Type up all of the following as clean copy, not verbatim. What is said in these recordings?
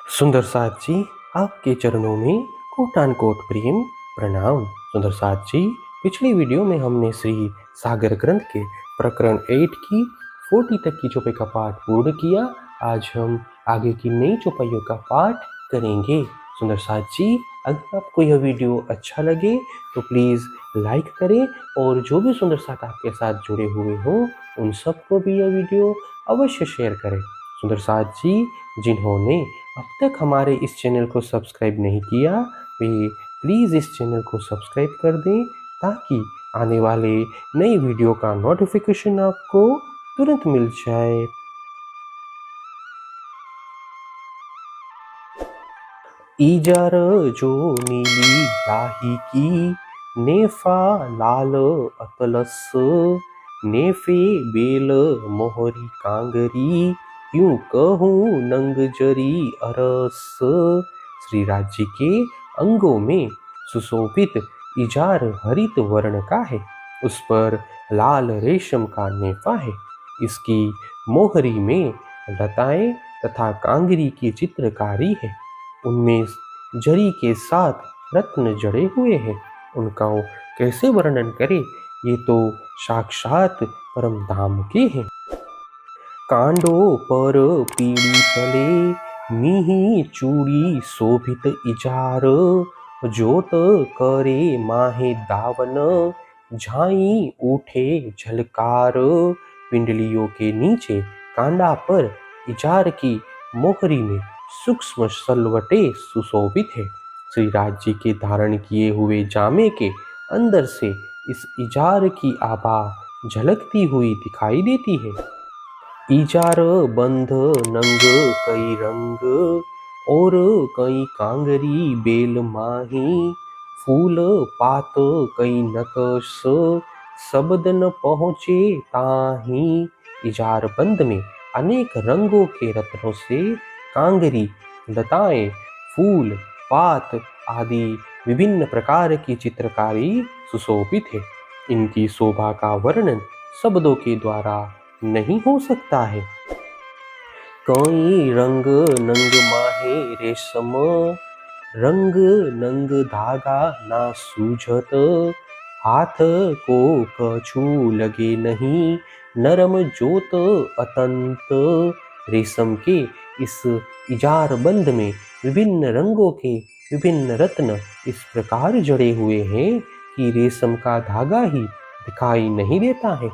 सुंदर साथ जी, आपके चरणों में कोटान कोट प्रेम प्रणाम। सुंदर साथ जी, पिछली वीडियो में हमने श्री सागर ग्रंथ के प्रकरण 8 की 40 तक की चौपाई का पाठ पूर्ण किया। आज हम आगे की नई चौपाइयों का पाठ करेंगे। सुंदर साथ जी, अगर आपको यह वीडियो अच्छा लगे तो प्लीज़ लाइक करें और जो भी सुंदर साथ आपके साथ जुड़े हुए हो उन सबको भी यह वीडियो अवश्य शेयर करें। सुंदर साथ जी, जिन्होंने अब तक हमारे इस चैनल को सब्सक्राइब नहीं किया वे प्लीज़ इस चैनल को सब्सक्राइब कर दें ताकि आने वाले नई वीडियो का नोटिफिकेशन आपको तुरंत मिल जाए। इजार जो नीली लाही की नेफा लाल अतलस नेफे बेल मोहरी कांगरी यूं कहूँ नंग जरी अरस। श्री राज्य के अंगों में सुशोभित इजार हरित वर्ण का है, उस पर लाल रेशम का नेफा है। इसकी मोहरी में लताएं तथा कांगरी की चित्रकारी है, उनमें जरी के साथ रत्न जड़े हुए हैं। उनका कैसे वर्णन करें, ये तो साक्षात परम धाम के हैं। कांडो पर पीड़ी तले मिही चूड़ी शोभित इजार जोत करे माहे दावन झाई उठे झलकार। पिंडलियों के नीचे कांडा पर इजार की मोहरी में सूक्ष्म सलवटे सुशोभित है। श्री राज्य के धारण किए हुए जामे के अंदर से इस इजार की आभा झलकती हुई दिखाई देती है। इजार बंध नंग कई रंग और कई कांगरी बेल माही फूल पात कई नकश शब्द न पहुँचे ताही। इजार बंद में अनेक रंगों के रत्नों से कांगरी, लताएं, फूल, पात आदि विभिन्न प्रकार की चित्रकारी सुशोभित है। इनकी शोभा का वर्णन शब्दों के द्वारा नहीं हो सकता है। कई रंग नंग माहे रेशम रंग नंग धागा ना सूझत हाथ को कछु लगे नहीं नरम जोत अतंत। रेशम के इस इजार बंद में विभिन्न रंगों के विभिन्न रत्न इस प्रकार जड़े हुए हैं कि रेशम का धागा ही दिखाई नहीं देता है।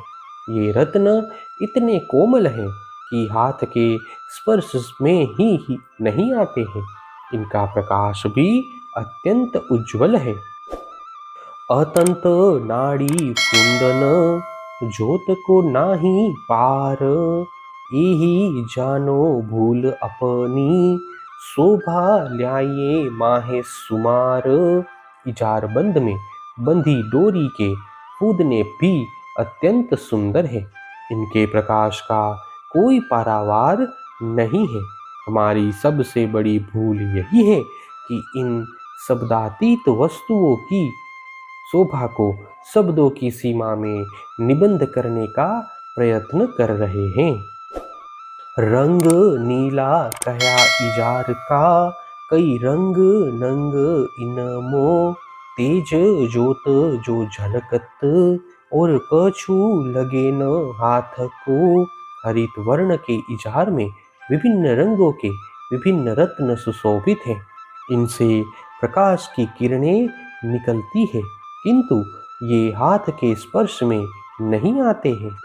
ये रत्न इतने कोमल हैं कि हाथ के स्पर्श में ही नहीं आते हैं। इनका प्रकाश भी अत्यंत उज्जवल है। अतंत नाड़ी कुंदन जोत को नाही पार यही जानो भूल अपनी शोभा ल्याये माहे सुमार। इजार बंद में बंधी डोरी के कूदने भी अत्यंत सुंदर है। इनके प्रकाश का कोई पारावार नहीं है। हमारी सबसे बड़ी भूल यही है कि इन शब्दातीत वस्तुओं की शोभा को शब्दों की सीमा में निबंध करने का प्रयत्न कर रहे हैं। रंग नीला कया इजार का कई रंग नंग इनमो तेज जोत जो झलकत और कछु लगे न हाथ को। हरित वर्ण के इजार में विभिन्न रंगों के विभिन्न रत्न सुशोभित हैं। इनसे प्रकाश की किरणें निकलती है, किंतु ये हाथ के स्पर्श में नहीं आते हैं।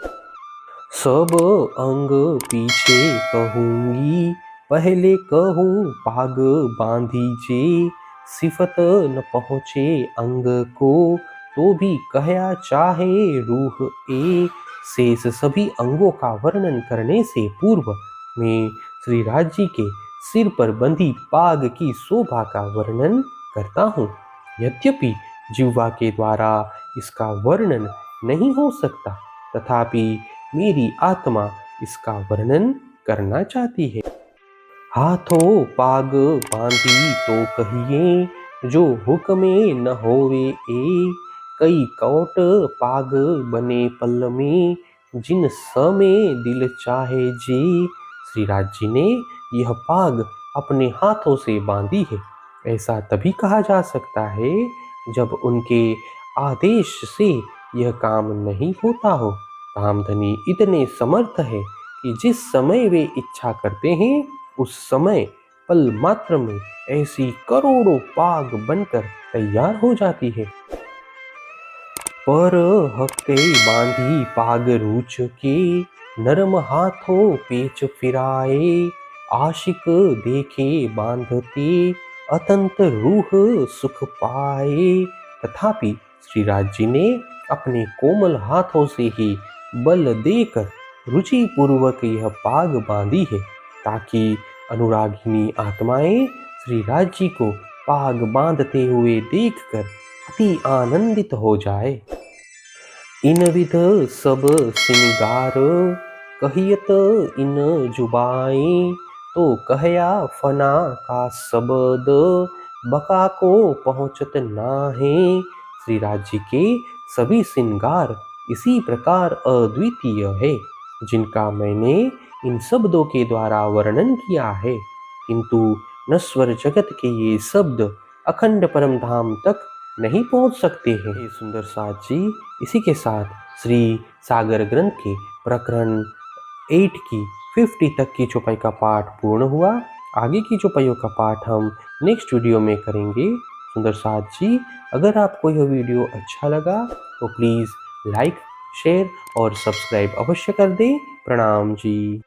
सब अंग पीछे कहूँगी पहले कहूँ पाग बांधीजे सिफत न पहुँचे अंग को तो भी कहया चाहे रूह ए। शेष सभी अंगों का वर्णन करने से पूर्व मैं श्री राज्य के सिर पर बंधी पाग की शोभा का वर्णन करता हूँ। यद्यपि जिह्वा के द्वारा इसका वर्णन नहीं हो सकता, तथापि मेरी आत्मा इसका वर्णन करना चाहती है। हाथों पाग बांधी तो कहिए जो हुक्मे न होवे ए कई कौट पाग बने पल में जिन समय दिल चाहे जे। श्री राज्य ने यह पाग अपने हाथों से बांधी है। ऐसा तभी कहा जा सकता है जब उनके आदेश से यह काम नहीं होता हो। कामधनी इतने समर्थ है कि जिस समय वे इच्छा करते हैं उस समय पल मात्र में ऐसी करोड़ों पाग बनकर तैयार हो जाती है। पर हफ्ते बांधी पाग रूच के, नरम हाथों पेच फिराए, आशिक देखे बांधते, अतंत रूह सुख पाए। तथापि श्रीराज जी ने अपने कोमल हाथों से ही बल देकर रुचि पूर्वक यह पाग बांधी है, ताकि अनुरागिनी आत्माएं श्रीराज जी को पाग बांधते हुए देखकर अति आनंदित हो जाए। इन विध सब सिंगार, कहियत इन जुबाएं, तो कहया फना का शब्द, बका को पहुँचत नाहे। श्री राज जी के सभी श्रृंगार इसी प्रकार अद्वितीय है, जिनका मैंने इन शब्दों के द्वारा वर्णन किया है, किंतु नश्वर जगत के ये शब्द अखंड परम धाम तक नहीं पहुंच सकते हैं। हे सुंदर साथ जी, इसी के साथ श्री सागर ग्रंथ के प्रकरण 8 की 50 तक की चौपाई का पाठ पूर्ण हुआ। आगे की चौपाइयों का पाठ हम नेक्स्ट वीडियो में करेंगे। सुंदर साथ जी, अगर आपको यह वीडियो अच्छा लगा तो प्लीज़ लाइक, शेयर और सब्सक्राइब अवश्य कर दें। प्रणाम जी।